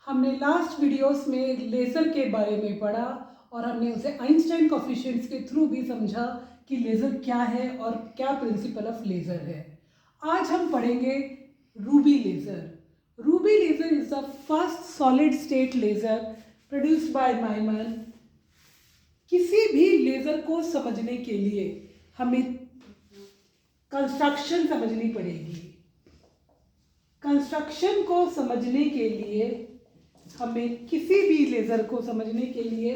हमने last videos में laser के बारे में पढ़ा और हमने उसे आइंस्टाइन कोफिशिएंट्स के थ्रू भी समझा कि लेज़र क्या है और क्या प्रिंसिपल ऑफ लेज़र है। आज हम पढ़ेंगे Ruby laser. Ruby laser is the first solid state laser produced by Niemann. किसी भी लेज़र को समझने के लिए हमें कंस्ट्रक्शन समझनी पड़ेगी। कंस्ट्रक्शन को समझने के लिए हमें किसी भी लेज़र को समझने के लिए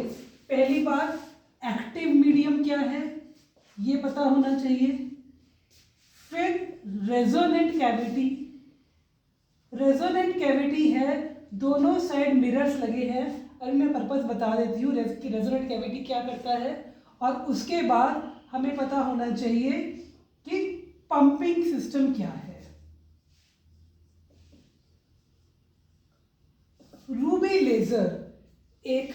पहली बार एक्टिव मीडियम क्या है ये पता होना चाहिए। फिर रेजोनेंट कैविटी। रेजोनेंट कैविटी है, दोनों साइड मिरर्स लगे हैं। अभी मैं पर्पस बता देती हूँ कि रेजोनेंट कैविटी क्या करता है। और उसके बाद हमें पता होना चाहिए कि पंपिंग सिस्टम क्या है। रूबी लेज़र एक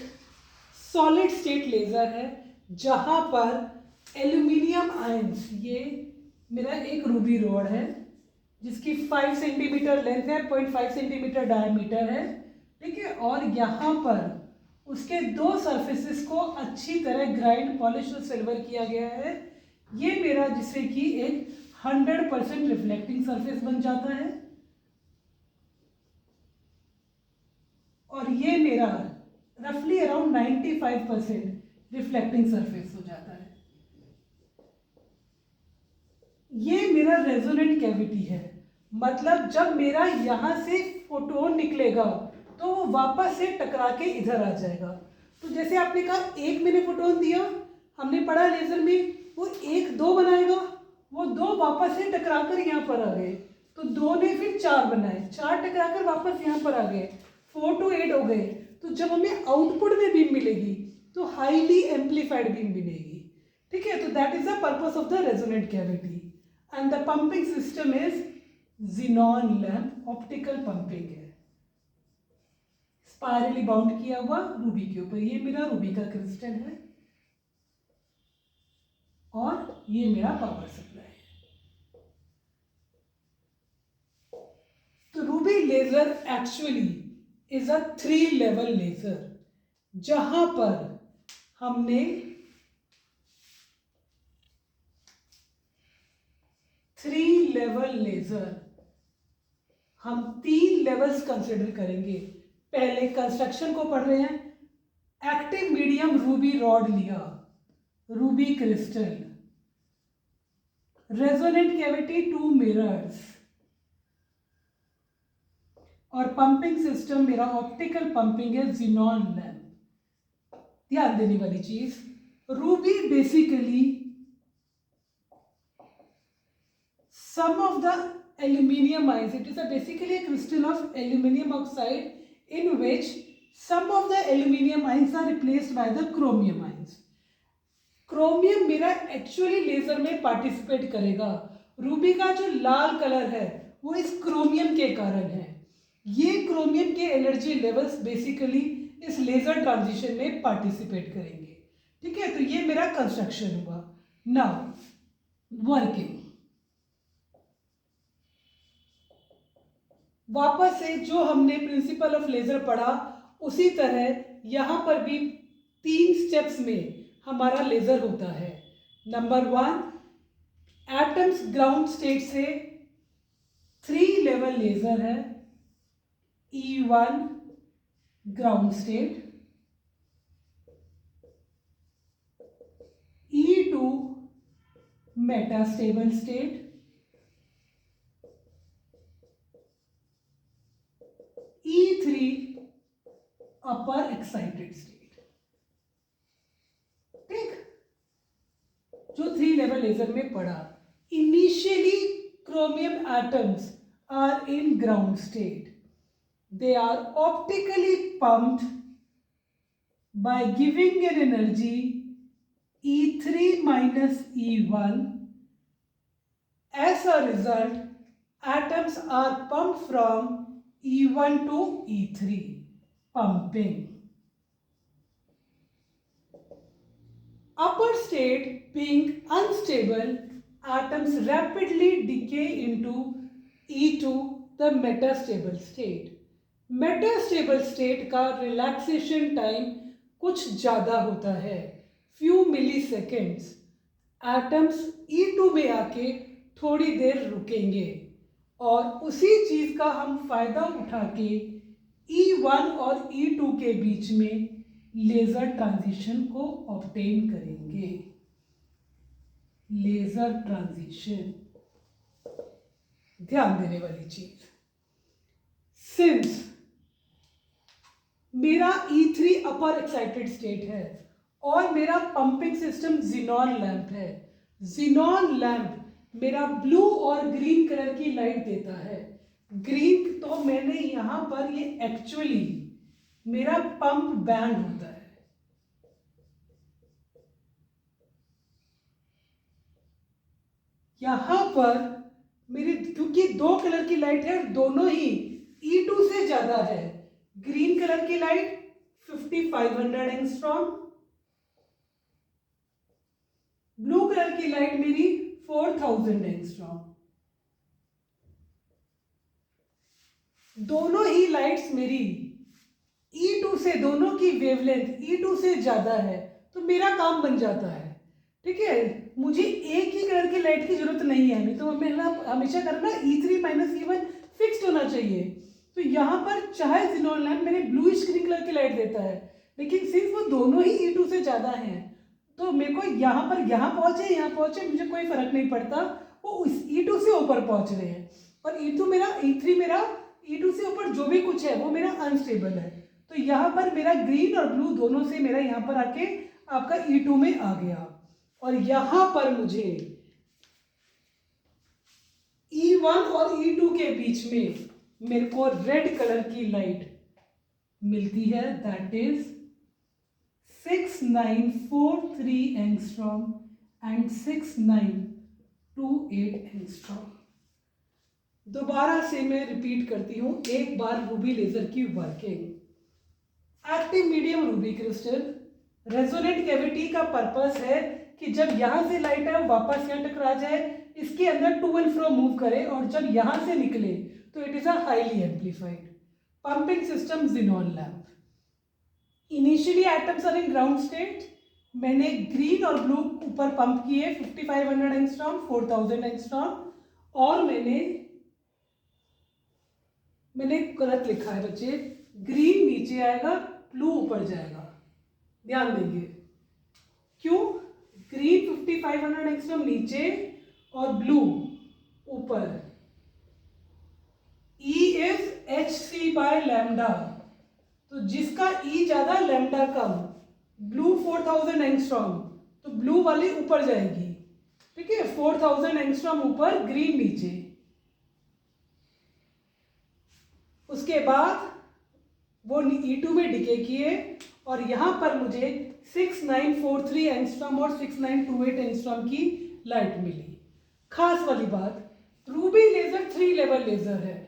सॉलिड स्टेट लेज़र है जहां पर एल्यूमिनियम आयंस, ये मेरा एक रूबी रॉड है जिसकी 5 सेंटीमीटर लेंथ है, 0.5 सेंटीमीटर डायमीटर है, ठीक है। और यहाँ पर उसके दो सरफेसेस को अच्छी तरह ग्राइंड, पॉलिश और सिल्वर किया गया है। ये मेरा जिससे कि एक 100% रिफ्लेक्टिंग सरफेस बन जाता है और ये मेरा रफली अराउंड 95% रिफ्लेक्टिंग सरफेस हो जाता है। ये मेरा रेजोनेंट कैविटी है, मतलब जब मेरा यहां से फोटोन निकलेगा तो वो वापस से टकरा के इधर आ जाएगा। तो जैसे आपने कहा एक मैंने फोटोन दिया, हमने पढ़ा लेजर में वो एक दो बनाएगा, वो दो वापस से टकरा कर यहाँ पर आ गए, तो दो ने फिर चार बनाए, चार टकरा कर वापस यहाँ पर आ गए, 4 to 8 हो गए। तो जब हमें आउटपुट में बीम मिलेगी तो हाईली एम्पलीफाइड बीम मिलेगी, ठीक है। तो that is the purpose of the resonant cavity. And the pumping system is xenon lamp, optical pumping है, स्पाइरली बाउंड किया हुआ रूबी के ऊपर। ये मेरा रूबी का क्रिस्टल है और ये मेरा पावर सप्लाई है। तो ruby laser actually is a 3 level laser, जहां पर हमने 3 लेवल लेजर, हम 3 लेवल्स कंसिडर करेंगे। पहले कंस्ट्रक्शन को पढ़ रहे हैं। एक्टिव मीडियम रूबी रॉड लिया, Ruby crystal, resonant cavity 2 mirrors और पंपिंग सिस्टम मेरा ऑप्टिकल पंपिंग है, ज़ीनॉन लैंप। ध्यान देने वाली चीज, Ruby basically some of the aluminium ions, it is basically a crystal of aluminium oxide in which some of the aluminium ions are replaced by the chromium ions. Chromium मेरा actually laser में participate करेगा। Ruby का जो लाल colour है वो इस chromium के कारण है। ये क्रोमियम के एनर्जी लेवल्स बेसिकली इस लेजर ट्रांजिशन में पार्टिसिपेट करेंगे, ठीक है। तो ये मेरा कंस्ट्रक्शन हुआ। नाउ वर्किंग, वापस से जो हमने प्रिंसिपल ऑफ लेजर पढ़ा उसी तरह यहां पर भी 3 स्टेप्स में हमारा लेजर होता है। नंबर 1, एटम्स ग्राउंड स्टेट से 3 लेवल लेजर है। E1 ground state, E2 metastable state, E3 upper excited state, ठीक। जो 3 लेवल लेजर में पढ़ा, initially chromium atoms are in ground state, they are optically pumped by giving an energy E3 minus E1. As a result, atoms are pumped from E1 to E3, pumping. Upper state being unstable, atoms rapidly decay into E2, the metastable state. Metastable state का relaxation time कुछ ज़्यादा होता है, few मिली seconds. Atoms E2 में आके थोड़ी देर रुकेंगे और उसी चीज़ का हम फायदा उठा के E1 और E2 के बीच में लेज़र ट्रांजिशन को ऑब्टेन करेंगे। लेज़र ट्रांजिशन, ध्यान देने वाली चीज, सिंस मेरा E3 अपर एक्साइटेड स्टेट है और मेरा पंपिंग सिस्टम ज़ीनॉन लैंप है। ज़ीनॉन लैंप मेरा ब्लू और ग्रीन कलर की लाइट देता है। ग्रीन तो मैंने यहां पर ये एक्चुअली मेरा पंप बैंड होता है। यहां पर मेरी क्योंकि दो कलर की लाइट है, दोनों ही E2 से ज्यादा है। ग्रीन कलर की लाइट 5500 एंगस्ट्रॉम, ब्लू कलर की लाइट मेरी 4000 एंगस्ट्रॉम। दोनों ही लाइट्स मेरी E2 से, दोनों की वेवलेंथ E2 से ज्यादा है, तो मेरा काम बन जाता है। ठीक है, मुझे एक ही कलर की लाइट की जरूरत नहीं है, नहीं तो हमें हमेशा करना E3 माइनस E1 फिक्स्ड होना चाहिए। तो यहाँ पर चाहे ज़ीनॉन लैंप मेरे ब्लूइश ग्रीन कलर की लाइट देता है, लेकिन सिंस वो दोनों ही E2 से ज़्यादा हैं, तो मेरे को यहाँ पर यहाँ पहुँचे मुझे कोई फर्क नहीं पड़ता, वो उस E2 से ऊपर पहुँच रहे हैं। और E3 मेरा E2 से ऊपर जो भी कुछ है वो मेरा अनस्टेबल है। तो यहाँ पर मेरा ग्रीन और ब्लू दोनों से मेरा यहाँ पर आके आपका E2 में आ गया, और यहां पर मुझे E1 और E2 के बीच में मेरे को रेड कलर की लाइट मिलती है, that is 6943 angstrom and 6928 angstrom. दोबारा से मैं रिपीट करती हूं एक बार रूबी लेजर की working. Active medium Ruby crystal, resonant cavity का पर्पस है कि जब यहां से लाइट है वापस यहां टकरा जाए, इसके अंदर टू एंड फ्रो मूव करे, और जब यहां से निकले तो it is a highly amplified. Pumping system xenon lamp. Initially atoms are in ground state, मैंने ग्रीन और ब्लू ऊपर पंप किए 5500 एंगस्ट्रॉम, 4000 एंगस्ट्रॉम, और मैंने गलत लिखा है बच्चे, ग्रीन नीचे आएगा, ब्लू ऊपर जाएगा, ध्यान देंगे। क्यों? ग्रीन 5500 एंगस्ट्रॉम नीचे और ब्लू ऊपर। E is hc by lambda, तो जिसका E ज्यादा लैम्डा कम, ब्लू 4000 एंगस्ट्रॉम, तो ब्लू वाली ऊपर जाएगी। ठीक है, 4000 एंगस्ट्रॉम ऊपर, ग्रीन नीचे। उसके बाद वो E2 में डिके किए, और यहां पर मुझे 6943 एंगस्ट्रॉम और 6928 एंगस्ट्रॉम की लाइट मिली। खास वाली बात, रूबी लेजर 3 लेवल लेजर है।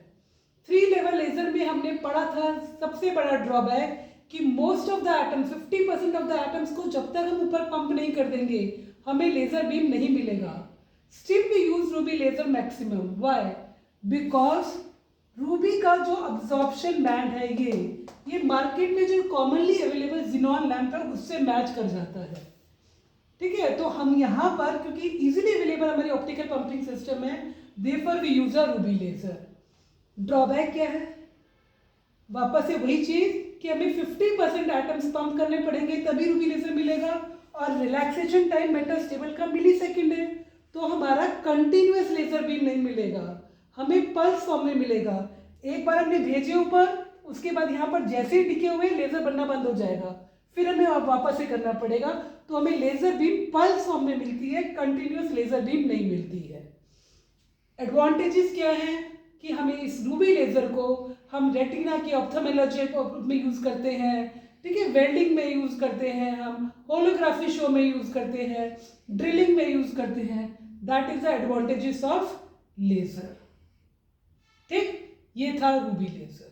3 लेवल लेजर में हमने पढ़ा था सबसे बड़ा ड्रॉबैक कि most of the atoms, 50% of the atoms को जब तक हम ऊपर पंप नहीं कर देंगे हमें लेजर बीम नहीं मिलेगा। Still we use ruby laser maximum. Why? Because ruby का जो अब्जॉर्प्शन बैंड है ये मार्केट में जो कॉमनली अवेलेबल ज़ीनॉन लैंप है उससे मैच कर जाता है। ठीक है, तो हम यहाँ पर क्योंकि इजीली अवेलेबल हमारी ऑप्टिकल पंपिंग सिस्टम है, therefore we use a ruby laser. Drawback क्या है? वापस से वही चीज कि हमें 50% एटम्स पंप करने पड़ेंगे तभी रूबी लेजर मिलेगा, और रिलैक्सेशन टाइम मेटास्टेबल का मिली सेकेंड है, तो हमारा कंटिन्यूअस लेजर बीम नहीं मिलेगा, हमें पल्स फॉर्म में मिलेगा। एक बार हमने भेजे ऊपर, उसके बाद यहाँ पर जैसे ही टिके हुए लेजर बनना बंद हो जाएगा, फिर हमें वापस से करना पड़ेगा, तो हमें लेजर बीम पल्स फॉर्म में मिलती है, कंटिन्यूअस लेजर बीम नहीं मिलती है। एडवांटेजेस क्या है कि हमें इस रूबी लेजर को हम रेटिना की ऑप्थेल्मोलॉजी में यूज करते हैं, ठीक है, वेल्डिंग में यूज करते हैं, हम होलोग्राफी शो में यूज करते हैं, ड्रिलिंग में यूज करते हैं। That is the advantages of laser. ठीक, ये था रूबी लेजर।